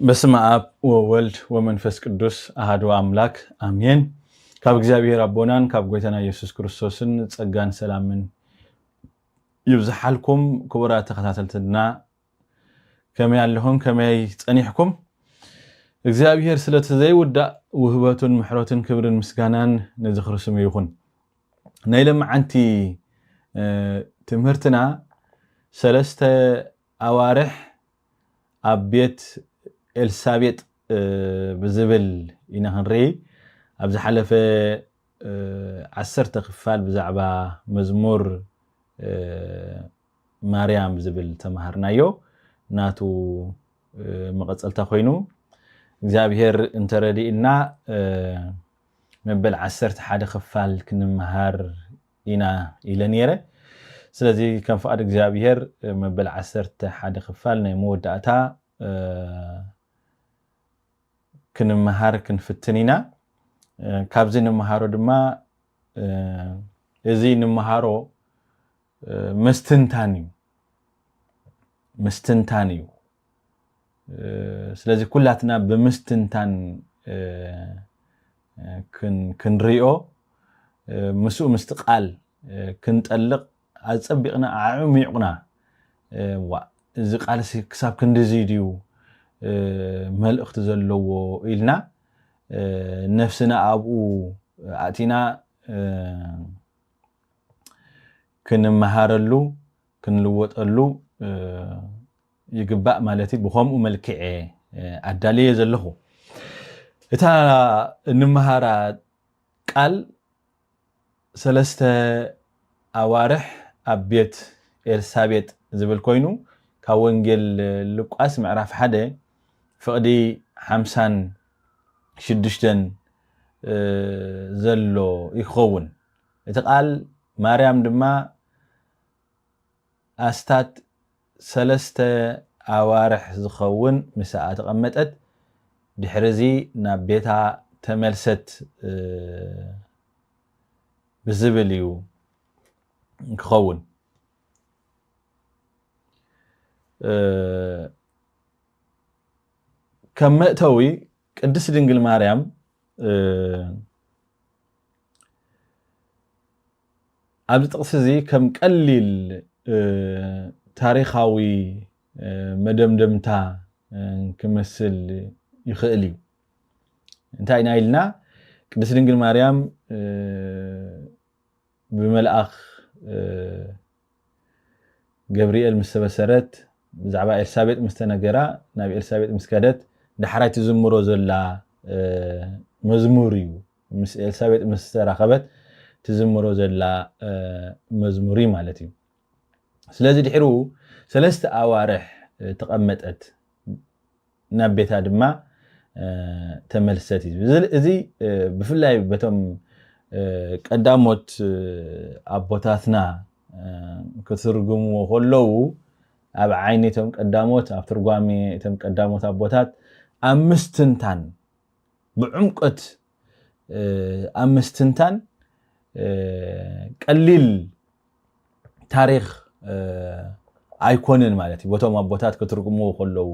በስመ አብ ወወልድ ወመንፈስ ቅዱስ አሐዱ አምላክ አሜን። ካብ እግዚአብሔር አቦናን ካብ ጎይታና ኢየሱስ ክርስቶስን ጸጋን ሰላምን ይብዛሐልኩም ክቡራት ተከታተልትና ከመይ ያለሁም ከመይ ጸኒሕኩም እግዚአብሔር ስለተዘይውዳ ውህበቱን ምሕረቱን ክብርን ምስጋናን ነዝኽርስም ይኹን። ናይ ለምዓንቲ ትምህርትና ሰለስተ አዋርሕ አቤት ኤልሳቤጥ ብዝብል ኢና ክንርኢ ኣብዚ ሓለፈ 10 ክፋል ብዛዕባ መዝሙር ማርያም ዝብል ተማሃርናዮ ናቱ መቀፀልታ ኮይኑ እግዚአብሔር እንተረዲእና መበል 11 ክፋል ክንመሃር ኢና ኢለ ነይረ። ስለዚ ከም ፈቃድ እግዚአብሔር መበል 11 ክፋል ናይ መወዳእታ ክንመሃር ክንፍትን ኢና። ካብዚ ንመሃሮ ድማ እዚ ንመሃሮ መስትንታን እዩ። ስለዚ ኩላትና ብምስትንታን ክንሪኦ ምስኡ ምስትቃል ክንጠልቅ አጸቢቅና አዕሚቅና እዚ ቃልሲ ክሳብ ክንዲዚ ድዩ መልእኽቲ ዘለዎ ኢልና ነፍስና አብኡ አቲና ክንመሃረሉ ክንልወጠሉ ይግባእ ማለት ብኸምኡ መልክዕ አዳልየ ዘለኹ እታ ንመሃራ ቃል ሰለስተ አዋርሕ አቤት ኤልሳቤጥ ዝብል ኮይኑ ካብ ወንጌል ሉቃስ ምዕራፍ 1 ፍቅዲ 56 ዘሎ ይኸውን። እቲ ቃል ማርያም ድማ አስታት ሰለስተ አዋርሕ ዝኸውን ምስኣ ተቐመጠት ድሕሪዚ ናብ ቤታ ተመልሰት ብዝብል እዩ ክኸውን። ከም መእተዊ ቅድስት ድንግል ማርያም ኣብዚ ጥቅሲ እዚ ከም ቀሊል ታሪኻዊ መደምደምታ ክመስል ይኽእል እዩ። እንታይ ኢና ኢልና ቅድስት ድንግል ማርያም ብመልአኽ ገብርኤል ምስ ተበሰረት ብዛዕባ ኤልሳቤጥ ምስ ተነገራ ናብ ኤልሳቤጥ ምስ ከደት ዳሕራይ ትዝምሮ ዘላ መዝሙር እዩ። ምስ ኤልሳቤጥ ምስ ተራኸበት ትዝምሮ ዘላ መዝሙር ማለት እዩ። ስለዚ ድሕሩ ሰለስተ አዋርሕ ተቐመጠት ናብ ቤታ ድማ ተመልሰት እዩ። እዚ ብፍላይ በቶም ቀዳሞት አቦታትና ክትርጉምዎ ከለዉ ኣብ ዓይኒ እቶም ቀዳሞት ኣብ ትርጓሜ እቶም ቀዳሞት አቦታት አምስትንታን ብዕምቆት አምስትንታን ቀሊል ታሪኽ አይኮንን ማለት እዩ። በቶም አቦታት ክትርጉምዎ ከለዉ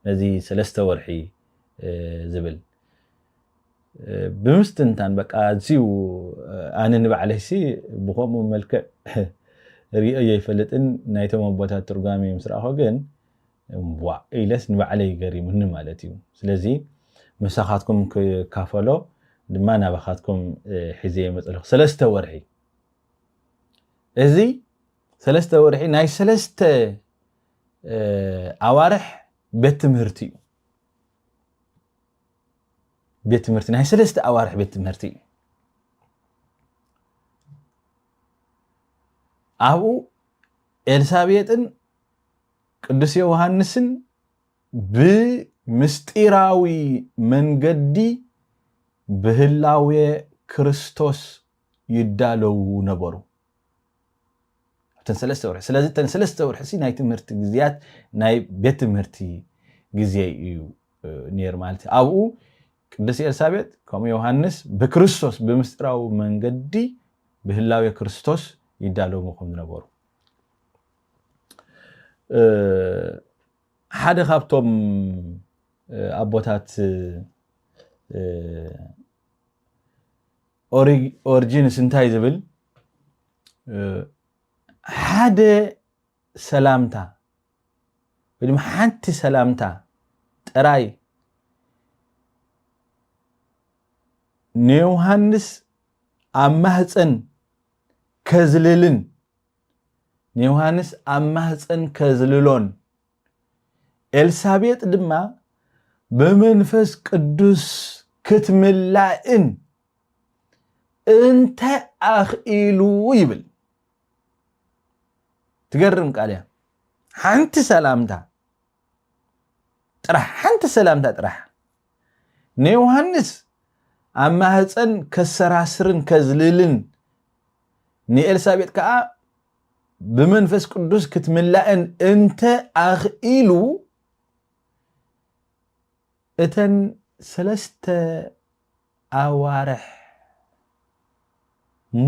ነዚ ሰለስተ ወርሒ ዝብል ብምስትንታን በቃ እዚው ኣነ ንባዕለይሲ ብኸምኡ መልክዕ ሪኦ የይፈልጥን ናይቶም አቦታት ትርጓሜ ምስራኾ ግን ኢለስ ንባዕለይ ገሪሙኒ ማለት እዩ። ስለዚ መሳኻትኩም ክካፈሎ ድማ ናባኻትኩም ሒዘ መፀለኹ ሰለስተ ወርሒ እዚ ሰለስተ ወርሒ ናይ ሰለስተ አዋርሕ ቤት ትምህርቲ እዩ። ቤት ትምህርቲ ናይ ሰለስተ አዋርሕ ቤት ትምህርቲ እዩ። ኣብኡ ኤልሳቤጥን ቅዱስ ዮሐንስን ብምስጢራዊ መንገዲ በህላዌ ክርስቶስ ይዳለው ነበሩ። ተንሰለስተ ወርሒ ስለዚ ተንሰለስተ ወርሒ ናይ ትምህርቲ ግዜያት ናይ ቤት ትምህርቲ ግዜ እዩ ነይሩ ማለት እዩ። ኣብኡ ቅዱስ ኤልሳቤጥ ከምኡ ዮሐንስ በክርስቶስ ብምስጢራዊ መንገዲ በህላዌ ክርስቶስ ይዳለው ምኹም ነበሩ። ሓደ ካብቶም አቦታት ኦሪጂንስ እንታይ ዝብል ሓደ ሰላምታ ወይም ሓንቲ ሰላምታ ጥራይ ንዮሐንስ ኣብ ማህፀን ከዝልልን ንዮሐንስ ኣብ ማህፀን ከዝልሎን ኤልሳቤጥ ድማ በመንፈስ ቅዱስ ክትምላእን እንተ ኣኽኢሉ ይብል ትገርም ቃልያ ሓንቲ ሰላምታ ጥራሕ ሓንቲ ሰላምታ ጥራሕ ንዮሐንስ ኣብ ማህፀን ከሰራስርን ከዝልልን ንኤልሳቤጥ ከዓ በመንፈስ ቅዱስ ክትምላእን እንተ ኣኽኢሉ እተን ሰለስተ ኣዋርሕ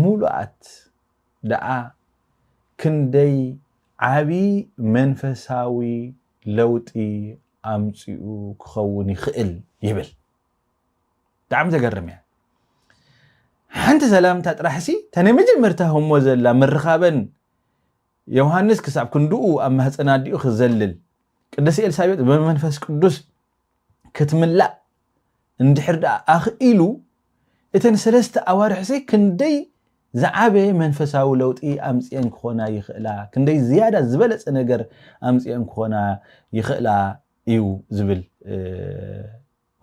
ሙሉኣት ደኣ ክንደይ ዓቢ መንፈሳዊ ለውጢ ኣምፂኡ ክኸውን ይኽእል ይብል ዳዕም ተገርም እያ ሓንቲ ሰላምታ ጥራሕሲ ተነ መጀመርታ ህሞ ዘላ ምርኻበን ዮሐንስ ክሳብ ክንድኡ ኣብ ማህፀና ዲኡ ክዘልል ቅድስቲ ኤልሳቤጥ በመንፈስ ቅዱስ ክትምላእ እንድሕር ደኣ ኣኽኢሉ እተን ሰለስተ ኣዋርሕሲ ክንደይ ዝዓበየ መንፈሳዊ ለውጢ ኣምፅአን ክኾና ይኽእላ ክንደይ ዝያዳ ዝበለፀ ነገር ኣምፅአን ክኾና ይኽእላ እዩ ዝብል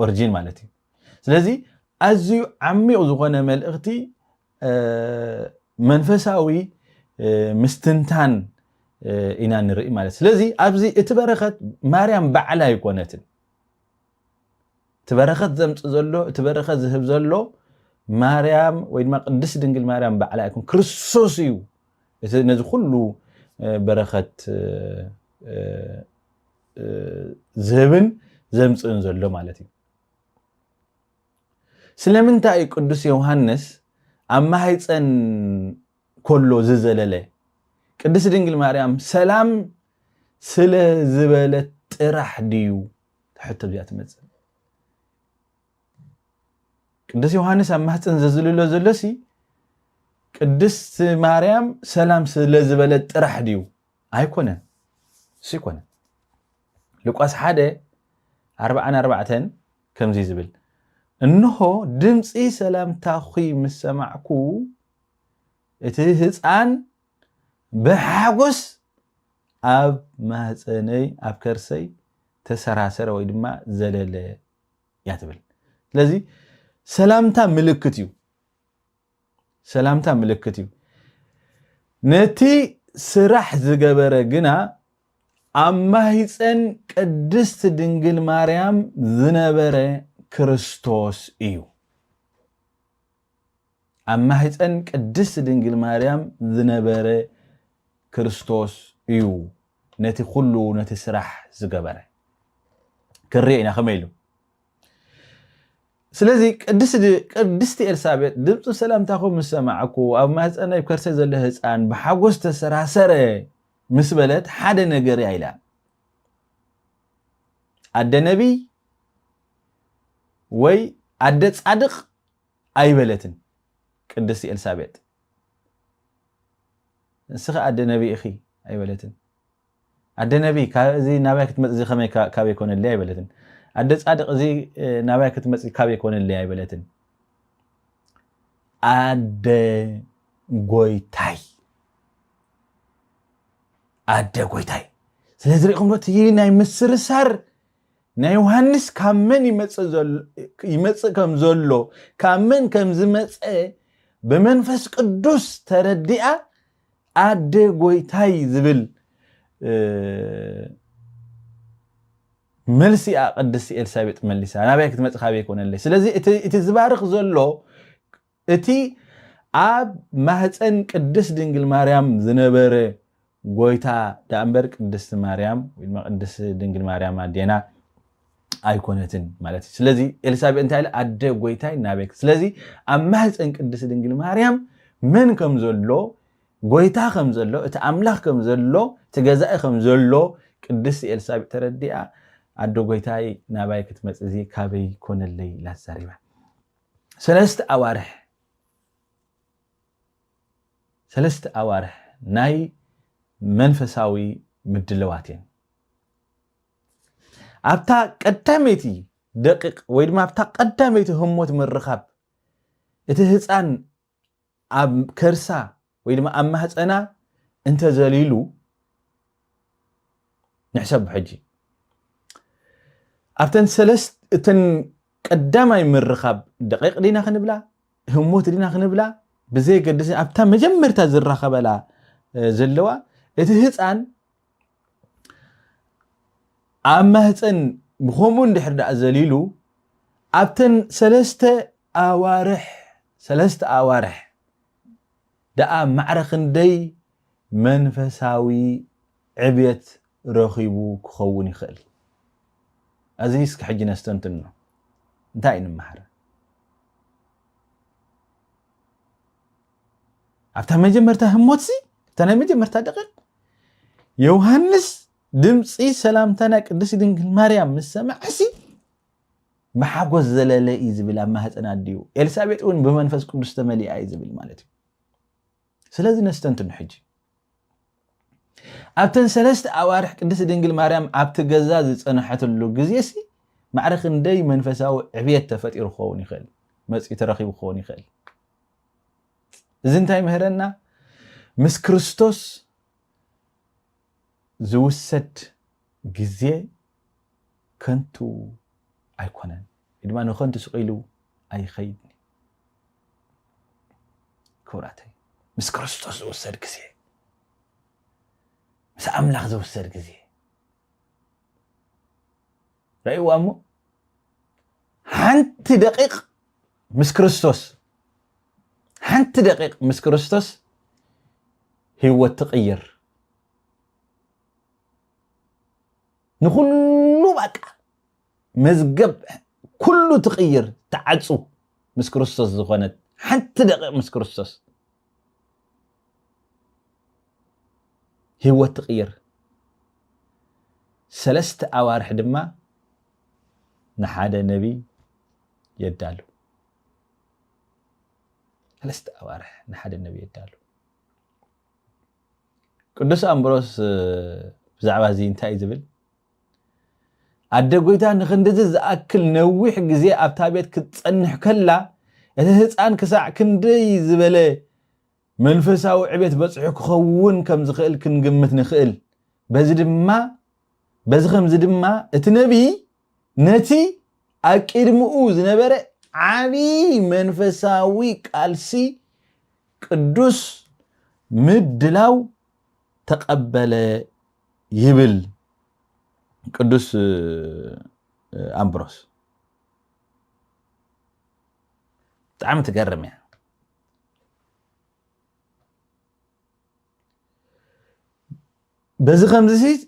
ኦሪጂን ማለት እዩ ስለዚ ኣዝዩ ዓሚቕ ዝኾነ መልእኽቲ መንፈሳዊ ምስትንታን ኢና ንርኢ ማለት ስለዚ ኣብዚ እቲ በረኸት ማርያም ባዕላ ኣይኮነትን እቲ በረኸት ዘምፅ ዘሎ እቲ በረኸት ዝህብ ዘሎ ማርያም ወይ ድማ ቅድስት ድንግል ማርያም ባዕላ ኣይኮን ክርስቶስ እዩ እቲ ነዚ ኩሉ በረኸት ዝህብን ዘምፅን ዘሎ ማለት እዩ ስለምንታይ ቅዱስ ዮሐንስ ኣብ ማህፀን كله زلزلة قدس دينجل مريم سلام سلا زبالة راح ديو حتى بيات مزل قدس يوحنس أما هتن زلزلة زلسي قدس مريم سلام سلا زبالة راح ديو هيكونه سيكونه لقاس حدا 4 كم زي زبل إنه دمسي سلام تاخي مسمعكو إتهزان بحاجس أب مهزني أب كرسي تسراسر ويدما زلالة يعتبر لذي سلامتا ملكتيو سلامتا ملكتيو نتي سرح زجبرة جنا أما هيسن قدست دنجل مريم ذنبرة كريستوس إيو أما هيسن قدست دنجل مريم ذنبرة كريستوس إيو نتي خلو نتي سرح زجبرة كرينا خميلو سلازي قدست إلسابيت دمت سلام تاخو مسمعكو أما هيسن يبكرسي زله هيسان بحاجوس تسراسره مسبلت حدا نجري عيلا عد نبي وي عدت صادق أي بلتن قدسي إلسابيت سخ عد نبي أخي أي بلتن عد نبي كذي نبي كتمت زي خمي كابي يكون اللي أي بلتن عدت صادق زي نبي كتمت كابي يكون اللي أي بلتن عد غويتاي أدى قويتاي سلازي ريقوم دوتي ناي مسر سار ناي يوحنس كامن يمص كم زولو كامن كم زمص بمنفس قدوس تردئا أدى قويتاي زبل ملسي أقدسي إلسابيت ملسي أنا بايك تمص خابي يكون اللي سلازي اتي زبارق زولو اتي أب مهتن قدس دنجل مريم زنبره غويتا دامبر قدس مريم ويما قدس دنجل مريم ادينا ايكونتن مالتي سلازي اليسابيت انتايل اد غويتاي نابيك سلازي امهصن قدس دنجل مريم من كم زلو غويتا كم زلو ات املاح كم زلو تجزاء كم زلو قدس اليسابيت ترديا عدو قويتاي ناباي كتمسزي كابي كون اللي لا زاريبا سلست أوارح ناي منفساوي مدلواتين أبتا قداميتي دقيق ويدما أبتا قداميتي هموت من الرخاب اتهزان أب كرسا ويدما أما هزانا انت زليلو نحسب حجي أبتن سلست اتن قدامي من الرخاب دقيق دينا خنبلا هموت دينا خنبلا بزي قدسين أبتا مجمرتا زرخاب لا زلوا اتهزان أما هزان بخومون دحر دا زليلو أبتن سلست أوارح دا معرخن دي منفساوي عبيت رخيبو كخون يخل أزيس كحجنا استنتنو انتاين المحر أبتن مجمرتا هموتسي تانا مجمرتا دقيق يوهانس دمصي سلامتنا قدس دنگل مريم مسمعسي محاغوز زلله يزبل اما هصنا ديو ኤልሳቤጥ ውን በመንፈስ ቅዱስ ተመሊአ ይዝብል ማለት ነው ስለዚህ ነስተንትን ሕጂ ኣብተን ሰለስተ ኣዋርሕ ቅድስ ድንግል ማርያም ኣብቲ ገዛ ዝጸንሐትሉ ግዜሲ ማዕረኽ እንደይ መንፈሳዊ ዕብየት ተፈጢሩ ኾውን ይኽእል መጽኢ ተረኺቡ ኾውን ይኽእል እዚ እንታይ ምህረና ምስ ክርስቶስ زوسد جزء كنتو أيقونن إدمان نخنت سقيلو أي خيدني كوراتي مس كريستوس زوسد جزء مس أملاخ زوسد جزء رأيوا أمو حنت دقيق مس كريستوس حنت دقيق مس كريستوس هو التغيير نخلو بقى مزقب كله تغير تعصو مس كريستوس زخنت حتى دقيق مس كريستوس هو التغيير سلست أوارح دما نحاد نبي يدالو سلست أوارح نحاد النبي يدالو قدس أمبروس بزعبا زي انتاي زبل أدقويتا نخندز زأكل نويح جزيء أبتابيت كتصنح كلا يتهزان كساع كندي زبالي منفساو عبيت بصحك خون كم زخيل كنقمت نخيل بزخم زدما اتنبي نتي أكيد مؤوز نبرة عبي منفساوي كالسي قدوس مدلاو تقبل يبل قدوس أمبروس تعم تقرم يعني بس خمسة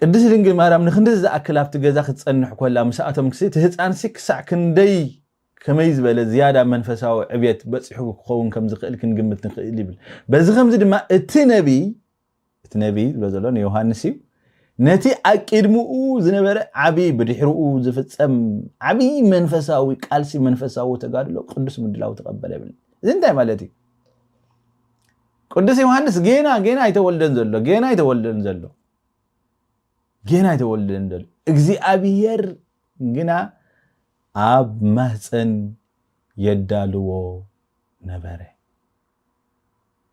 قدس دنگل مارام نخندز أكل أفت جزا ختصنح كلا مساعتهم كسي تهز أنسك ساع كندي كميز بلا زيادة منفسه عبيت بس يحقق خون كم زقل كن قمت نخيل بل بس خمسة دم اتنبي بزلون يوحنسي نتي أكيد مو زنبرة عبي بدحرقو زفتسم عبي منفساوي قالسي منفساوي تقادلو قدس مدلاو تقبل بل زين تاي مالتي قدس يوحنس جينا يتولدن زلو جينا يتولدن زلو እግዚአብሔር ግና አብ ማህፀን የዳልዎ ነበረ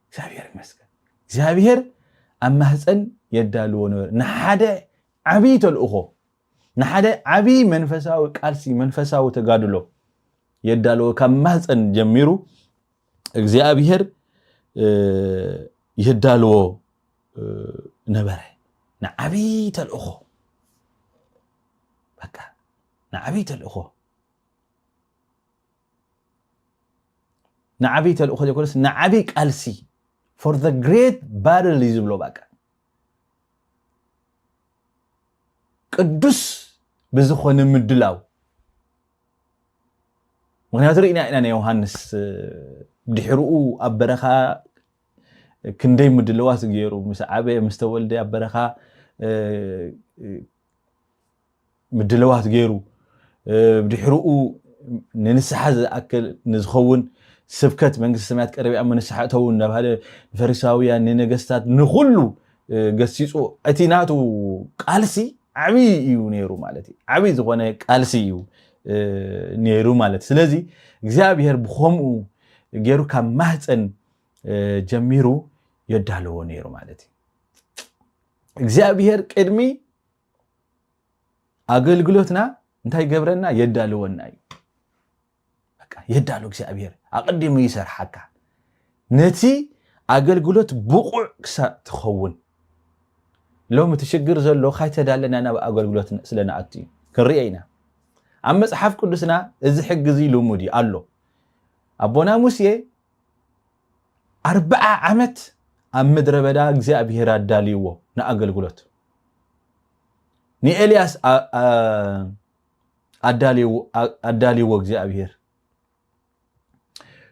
እግዚአብሔር ይመስገን እግዚአብሔር አብ ማህፀን የዳልዎ ነበረ ንሓደ ዓብይ ተልእኾ ንሓደ ዓብይ መንፈሳዊ ቃልሲ መንፈሳዊ ተጋድሎ የዳልዎ ካብ ማህፀን ጀሚሩ እግዚአብሔር የዳልዎ ነበረ نعبي تلأخو بكا نعبي تلأخو يقولس نعبي قالسي for the great battle يزبلو بكا قدس بزخون مدلاو مغنيات رئينا إنا يوحنس بدحرقو أبرخا كندي مدلوات غيرو مسعابه مستولدي ابرخا ምድለዋት ገይሩ ብድሕሪኡ ንንስሓ ዝኣክል ንዝኸውን ስብከት መንግስቲ ሰማያት ቀረቢያ መንስሓ ተው እናባለ ፈሪሳውያን ንነገስታት ንኹሉ ገሲጹ እቲ ናቱ ቃልሲ ዓቢ እዩ ነይሩ ማለት እዩ ዓቢ ዝኾነ ቃልሲ እዩ ነይሩ ማለት ስለዚ እግዚአብሔር ብኸምኡ ገይሩ ካብ ማህፀን ጀሚሩ የዳለዎ ነይሩ ማለት እዩ እግዚአብሔር ቅድሚ አገልግሎትና እንታይ ገብረና የዳለወና እዩ በቃ የዳለው እግዚአብሔር አቀድሙ ይሰርሐካ ነቲ አገልግሎት ብቁዕ ክሳትኸውን ሎም ትሽግር ዘሎ ካይተዳለና ናብ አገልግሎት ስለናአቲ ክርኢና ኣብ መጽሓፍ ቅዱስና እዚ ሕግዚ ልሙዲ ኣሎ አቦና ሙሴ 40 ዓመት ኣብ ምድረ በዳ እግዚአብሔር አዳልይዎ ንአገልግሎት ንኤልያስ አዳልይዎ እግዚአብሔር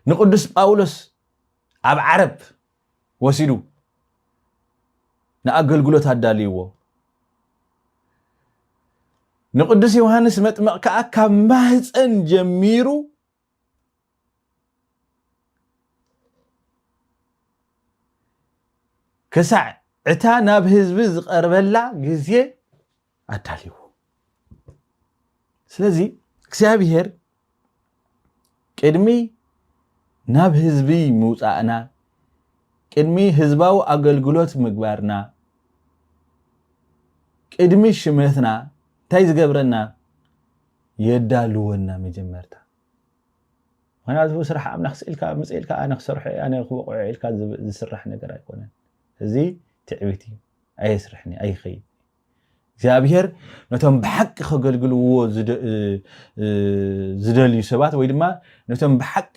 ንቅዱስ ጳውሎስ ኣብ ዓረብ ወሲዱ ንአገልግሎት አዳልይዎ ንቅዱስ ዮሐንስ መጥምቅ ከዓ ካብ ማህፀን ጀሚሩ ከሳዕ ዕታ ናብ ህዝቢ ዝቀርበላ ግዜ አዳልይዎ ስለዚ እግዚአብሔር ቅድሚ ናብ ህዝቢ ምውፃእና ቅድሚ ህዝባዊ አገልግሎት ምግባርና ቅድሚ ሽመትና እንታይ ዝገብረና የዳልወና መጀመርታ ምክንያቱ ስራሕ አምና ክስኢልካ ምፅኢልካ ኣነ ክሰርሖ ኣነ ክበቁዕ ኢልካ ዝስራሕ ነገር ኣይኮነን እዚ ትዕቢት እዩ ኣይስርሕኒ ኣይኸይድ እግዚአብሔር ነቶም ብሓቂ ከገልግልዎ ዝደልዩ ሰባት ወይ ድማ ነቶም ብሓቂ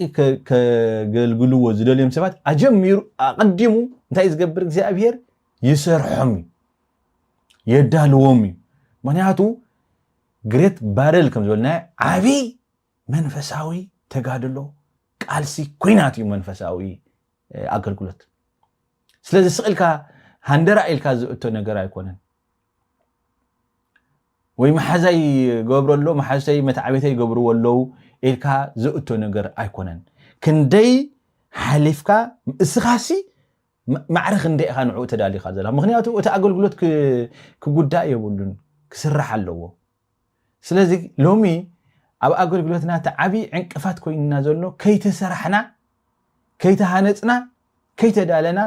ከገልግልዎ ዝደልዮም ሰባት አጀሚሩ አቀዲሙ እንታይ ዝገብር እግዚአብሔር ይሰርሖም የዳልዎም ምክንያቱ ግሬት ባረል ከም ዝበልና ዓቢ መንፈሳዊ ተጋድሎ ቃልሲ ኩናት እዩ መንፈሳዊ አገልግሎት ስለዚ ስቅልካ ሃንደራ ኢልካ ዝእቶ ነገር ኣይኮነን ወይ መሓዛይ ገብረሎ መሓዛይ መታዓቤተይ ገብርዎ ኣለው ኢልካ ዝእቶ ነገር ኣይኮነን ክንደይ ሓሊፍካ እስኻሲ ማዕረኽ እንደ ኢኻ ንዑ ተዳሊኻ ዘላ ምክንያቱ እቲ አገልግሎት ክጉዳእ የብሉን ክስራሕ ኣለዎ ስለዚ ሎሚ ኣብ አገልግሎትና ተዓቢ ዕንቅፋት ኮይንና ዘሎ ከይተሰራሕና ከይተሃነጽና ከይተዳለና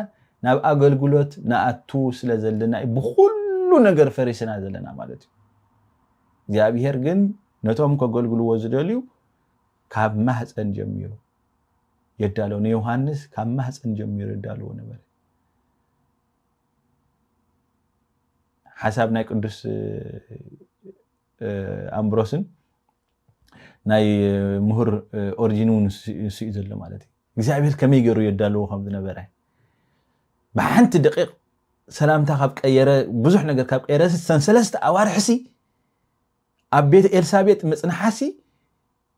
ናብ አገልግሎት ናአቱ ስለዘለና ብኩሉ ነገር ፈሪስና ዘለና ማለት እዩ እግዚአብሔር ግን ነቶም ከገልግልዎ ዝደልዩ ካብ ማህፀን ጀሚሩ የዳለው ንዮሐንስ ካብ ማህፀን ጀሚሩ የዳለው ነበር حساب ناي قدوس أمبروسن ناي مهر أورجينون سيزل مالتي እግዚአብሔር ከመይገሩ ይዳለው ከምዝ ነበረ በአንተ ደቂቅ ሰላምታ ካብ ቀየረ ብዙሕ ነገር ካብ ቀየረ ሰንሰለስተ አዋርሕሲ ኣብ ቤት ኤልሳቤጥ መጽናሐሲ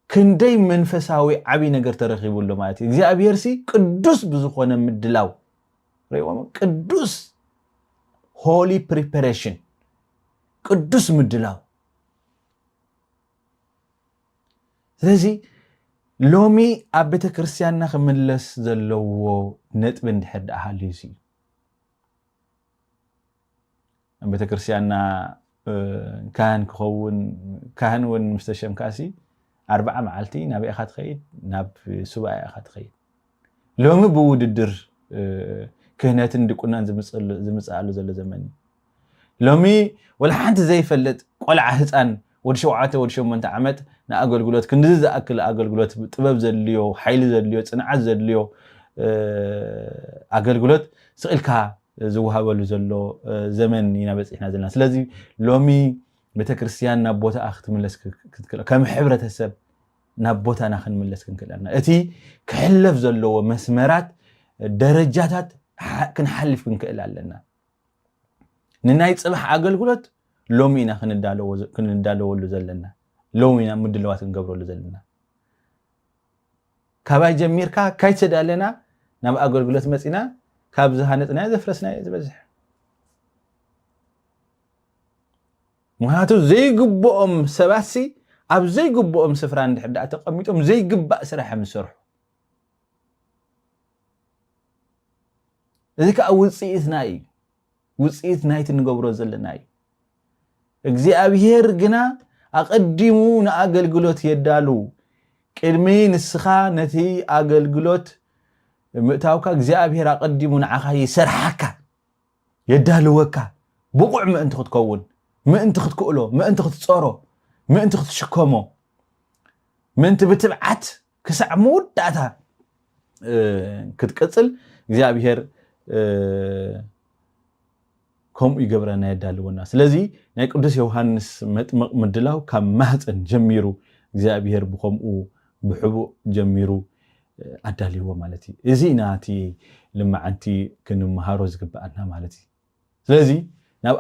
ክንደይ መንፈሳዊ ዓቢ ነገር ተረኺቡሎ ማለት እግዚአብሔር ሲ ቅዱስ ብዙኾነ ምድላው ረይዎም ቅዱስ ሆሊ ፕሪፓሬሽን ቅዱስ ምድላው ስለዚህ ሎሚ ኣብ ቤተ ክርስቲያንና ክምለስ ዘለዎ ነጥብ እንድሕር ሃልዩሲ ኣብ ቤተ ክርስቲያንና ካህን ክኸውን ካህን ውን ምስተሸምካሲ 40 መዓልቲ ናብ ኢኻ ትኸይድ ናብ ሱባኤ ኢኻ ትኸይድ ሎሚ ብውድድር ክህነትን ድቁናን ዝምጽኣሉ ዘሎ ዘመን ሎሚ ወላ ሓንቲ ዘይፈልጥ ቆልዓ ህፃን ወዲ 7 ወዲ 8 ዓመት ንአገልግሎት ክንድዚ ዝኣክል አገልግሎት ጥበብ ዘልዮ ኃይል ዘልዮ ጽንዓት ዘልዮ አገልግሎት ስቅልካ ዝወሃበሉ ዘሎ ዘመን ኢና በጽሕና ዘለና ስለዚ ሎሚ ቤተክርስቲያን ናብ ቦታ ክትምለስ ክትክእል ከም ሕብረተሰብ ናብ ቦታና ክንምለስ ክንክእልና እቲ ክሕለፍ ዘለዎ መስመራት ደረጃታት ክንሓልፍ ክንክእል ኣለና ንናይ ጽባሕ አገልግሎት ሎሚ ኢና ክንዳለወሉ ዘለና ሎሚ ኢና ምድለዋት ክንገብረሉ ዘለና ካባይ ጀሚርካ ካይተዳለና ናብ አገልግሎት መጽና ካብ ዝሃነጽና ዘፍረስና ዝበዝሕ ምክንያቱ ዘይግብኦም ሰባሲ ኣብ ዘይግብኦም ስፍራ እንድሕዳ ተቐሚጦም ዘይግባእ ስራሕ ምሰርሑ እዚ ከዓ ውጽኢትና እዩ ውጽኢት ናይቲ ንገብሮ ዘለና እዩ እግዚአብሔር ግና ኣቀዲሙ ንኣገልግሎት የዳሉ ቅድሚ ንስኻ ነቲ ኣገልግሎት ምእታውካ እግዚአብሔር ኣቀዲሙ ንዓኻ ይሰርሓካ የዳልወካ ብቁዕ ምእንቲ ክትከውን ምእንቲ ክትክእሎ ምእንቲ ክትጾሮ ምእንቲ ክትሽከሞ ምእንቲ ብትብዓት ክሳዕ መወዳእታ ክትቀጽል እግዚአብሔር ከምኡ ይገብረና የዳልወና ስለዚ ናይ ቅዱስ ዮሐንስ መጥምቕ ምድላው ካብ ማህፀን ጀሚሩ እግዚአብሔር ብከምኡ ብሕቡእ ጀሚሩ ኣዳልይዎ ማለት እዩ እዚ ናቲ ልማዓንቲ ክንመሃሮ ዝግባአና ማለት እዩ ስለዚ ናብ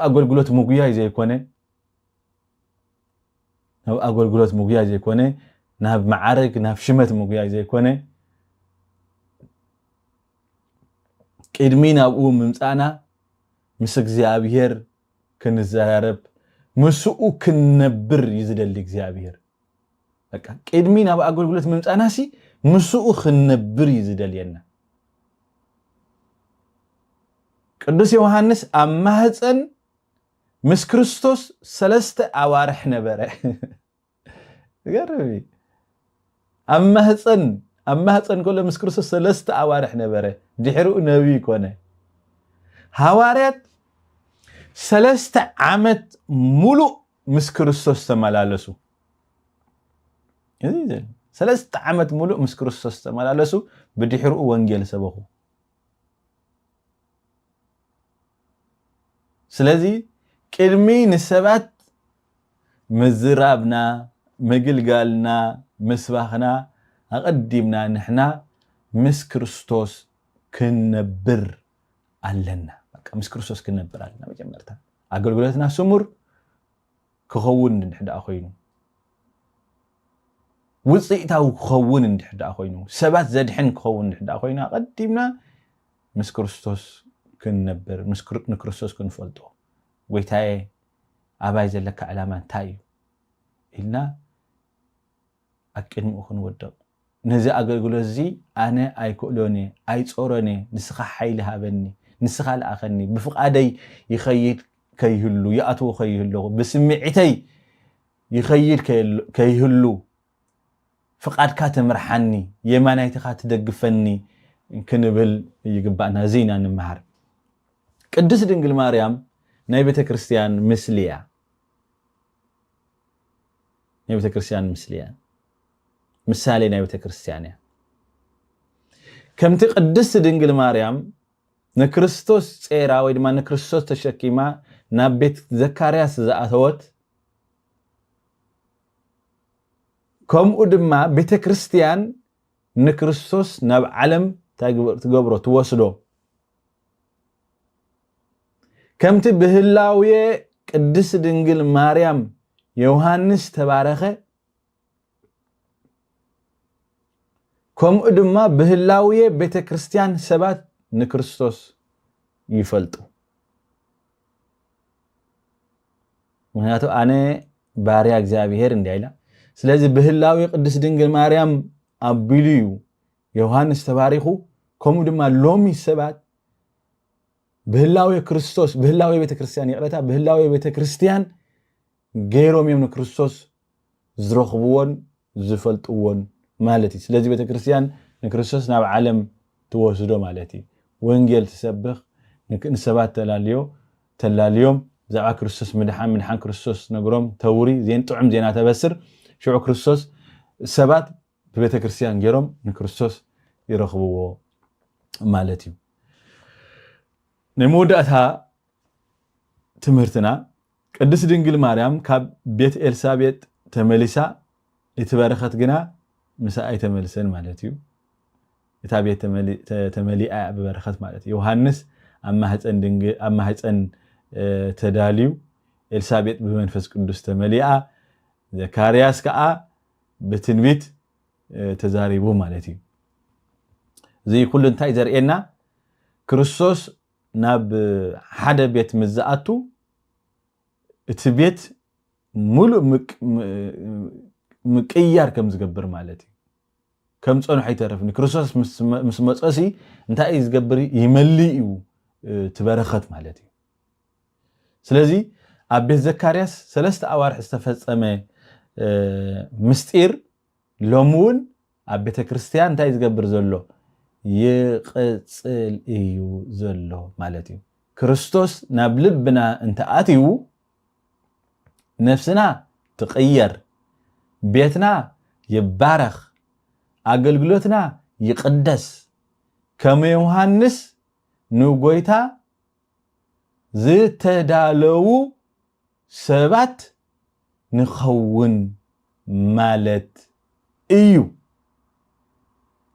ኣገልግሎት ምጉያይ ዘይኮነ ናብ ማዕረግ ናብ ሽመት ምጉያይ ዘይኮነ ቅድሚ ናብኡ ምምፃና ምስ እግዚአብሔር ክንዘራረብ ምስኡ ክንነብር ይዝደሊ እግዚአብሔር በቃ ቅድሚ ናብ ኣገልግሎት ምምፃናሲ ምስኡ ክንነብር ይዝደልየና ቅዱስ ዮሐንስ ኣብ ማህፀን ምስ ክርስቶስ 3 ኣዋርሕ ነበረ ገርቢ ኣብ ማህፀን ኮለ ምስ ክርስቶስ 3 ኣዋርሕ ነበረ ድሕሪኡ ነብይ ኮነ ሃዋርያት 3 ዓመት ሙሉእ ምስ ክርስቶስ ተመላለሱ 3 ዓመት ሙሉእ ምስ ክርስቶስ ተመላለሱ ብድሕሪኡ ወንጌል ሰበኹ ስለዚ ቅድሚ ንሰባት ምዝራብና ምግልጋልና ምስባኽና ኣቀዲምና ንሕና ምስ ክርስቶስ ክንነብር ኣለና በቃ ምስ ክርስቶስ ክንነብር ኣለና መጀመርታ ኣገልግሎትና ስሙር ክኸውን እንድሕዳ ኮይኑ ውጽኢታው ክኸውን እንድሕዳ ኮይኑ ሰባት ዘድሕን ክኸውን እንድሕዳ ኮይኑ ኣቀዲምና ምስ ክርስቶስ ክንነብር ንክርስቶስ ክንፈልጦ ጎይታዬ ኣባይ ዘለካ ዕላማ እንታይ እዩ ኢልና ኣቅድሚኡ ክንወድቕ ነዚ ኣገልግሎት እዚ ኣነ ኣይክእሎኒ ኣይጾሮኒ ንስኻ ሓይሊ ሃበኒ ንስኻ ለኣኸኒ ብፍቃደይ ይኸይድ ከይህሉ ይኣትዎ ከይህሉ ብስምዒተይ ይኸይድ ከይህሉ ፍቃድካ ተምርሓኒ የማናይትኻ ትደግፈኒ ክንብል ይግባእና ዚና ንምሃር ቅድስት ድንግል ማርያም ናይ ቤተ ክርስቲያን ምስልያ ምሳሌ ናይ ቤተ ክርስቲያን እያ ከምቲ ቅድስት ድንግል ማርያም ንክርስቶስ ጼራ ወይ ድማ ንክርስቶስ ተሸኪማ ናብ ቤት ዘካርያስ ዝኣተወት ከምኡ ድማ ቤተ ክርስቲያን ንክርስቶስ ናብ ዓለም ትገብሮ ትወስዶ ከምቲ ብህላውየ ቅድስት ድንግል ማርያም ዮሐንስ ተባረኸ ከምኡ ድማ ብህላውየ ቤተ ክርስቲያን ሰባት ንክርስቶስ ይፈልጡ ምክንያቱ ኣነ ባርያ እግዚአብሔር እንዲይላ ስለዚ ብህላዊ ቅድስት ድንግል ማርያም ኣቢልዩ ዮሐንስ ተባሪኹ ከምኡ ድማ ሎሚ ሰባት ብህላዊ ክርስቶስ ብህላዊ ቤተ ክርስቲያን ይቕረታ ብህላዊ ቤተ ክርስቲያን ገይሮም እዮም ንክርስቶስ ዝረኽብዎን ዝፈልጥዎን ማለት እዩ ስለዚ ቤተ ክርስቲያን ንክርስቶስ ናብ ዓለም ትወስዶ ማለት እዩ ወንጌል ትሰብኽ ንሰባት ተላልዮም ብዛዕባ ክርስቶስ ምድሓን ክርስቶስ ነግሮም ተውሪ ጥዑም ዜና ተበስር ሽዑ ክርስቶስ ሰባት ብቤተ ክርስቲያን ገይሮም ንክርስቶስ ይረኽብዎ ማለት እዩ ንመወዳእታ ትምህርትና ቅድስት ድንግል ማርያም ካብ ቤት ኤልሳቤጥ ተመሊሳ እትበረኸት ግና ምሳ ኣይተመልሰን ማለት እዩ እታ ቤት ተመሊኣ ብበረኸት ማለት እዩ ዮሐንስ ኣብ ማህፀን ተዳልዩ ኤልሳቤጥ ብመንፈስ ቅዱስ ተመሊኣ ዘካርያስ ከዓ ብትንቢት ተዛሪቡ ማለት እዩ እዚ ኩሉ እንታይ ዘርእየና ክርስቶስ ናብ ሓደ ቤት ምዝኣቱ እቲ ቤት ملو مقيار كم زقبر مالتي كم صنو حيتعرفني كريستوس مس مصاسي انت اي زقبر يملئو تبرخت مالتي سلازي ابي زكرياس 3 اوارح استفصمه مستير لومون ابيته كريستيان انت اي زقبر زلو يقصل ايو زلو مالتي كريستوس ناب لبنا انت اتيو نفسنا تغير بيتنا يبارخ አገልግሎትና ይቀደስ ከመ ዮሐንስ ንጎይታ ዝተዳለው ሰባት ንኸውን ማለት እዩ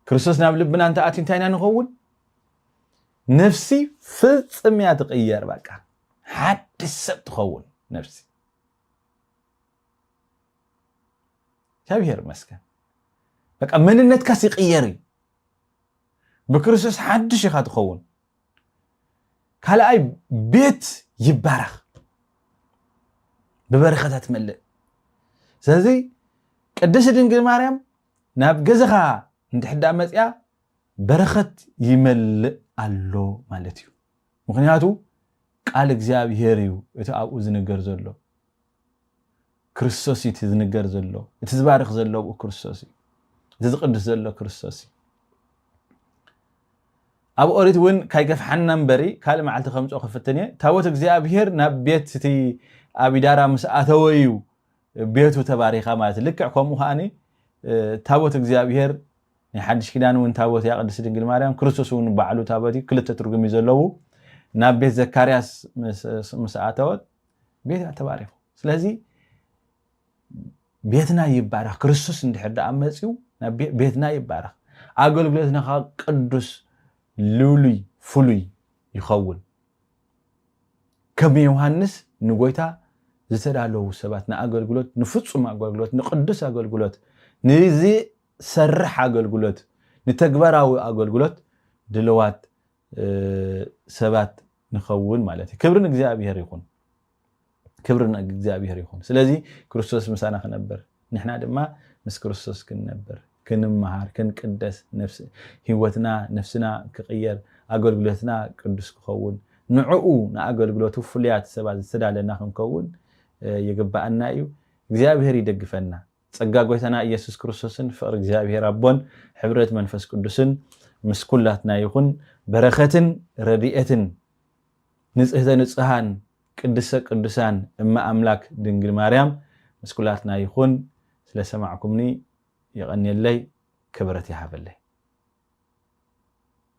ክርስቶስ ናብ ልብና እንተ አትንታይና ንኸውን ነፍሲ ፍጽምያ ትቀየር በቃ ሓድስ ሰብ ትኸውን ነፍሲ እግዚአብሔር ይመስገን በቃ ምንነት ካስ ይቀየር በክርስቶስ ሓድሽ ይኻ ትኸውን ካልአይ ቤት ይባረኽ በበረከታት መልእ ስለዚህ ቅድስት ድንግል ማርያም ናብ ገዛኻ እንድሕዳ መጽያ በረከት ይመልእ አሎ ማለት እዩ ምክንያቱ ቃል እግዚአብሔር እዩ እቲ ኣብኡ ዝነገር ዘሎ ክርስቶስ እቲ ዝነገር ዘሎ እቲ ዝባረኽ ዘሎ ክርስቶስ እዩ ዝቅድስ ዘሎ ክርስቶስ ኣብ ኦሪት ውን ካይገፍሐና እምበሪ ካልእ መዓልቲ ከምጾ ከፈተኒ ታቦት እግዚአብሔር ናብ ቤት እቲ አቢዳራ መስአተወዩ ቤቱ ተባሪኻ ማለት ልክዕ ከምኡ ኻኒ ታቦት እግዚአብሔር ናይ ሓድሽ ኪዳን ውን ታቦት ያ ቅድስት ድንግል ማርያም ክርስቶስ ውን ባዕሉ ታቦት ክልተ ትርጉም ይዘለዉ ናብ ቤት ዘካርያስ መስአተወት ቤት ተባሪኹ ስለዚ ቤትና ይባረኽ ክርስቶስ እንድሕር ዳ መጽዩ ቤትና ይባረኽ አገልግሎትና ቅዱስ ሉሉይ ፍሉይ ይኸውን ከም ዮሐንስ ንጎይታ ዝተዳለው ሰባት ንአገልግሎት ንፍጹም አገልግሎት ንቅዱስ አገልግሎት ንዚ ሰርሕ አገልግሎት ንተግባራዊ አገልግሎት ድለዋት ሰባት ንኸውን ማለት ክብርን እግዚአብሔር ይኹን ክብርን እግዚአብሔር ይኹን ስለዚ ክርስቶስ ምሳና ከነበር ንሕና ድማ ምስ ክርስቶስ ክንነበር ክንመሃር ክንቅደስ ነፍስ ህይወትና ነፍስና ክቀየር አገልግሎትና ቅዱስ ክኸውን ንዕኡ ንአገልግሎቱ ፍልያት ሰባት ዝተዳለና ክንከውን ይግባአና እዩ እግዚአብሔር ይደግፈና ጸጋ ጎይታና ኢየሱስ ክርስቶስን ፍቅር እግዚአብሔር አቦን ሕብረት መንፈስ ቅዱስን ምስ ኩላትና ይኹን በረከትን ረድኤትን ንጽህተ ንጽሃን ቅድስተ ቅዱሳን እማ አምላክ ድንግል ማርያም ምስ ኩላትና ይኹን ስለሰማዕኩምኒ يغني لي كبرت يحبلي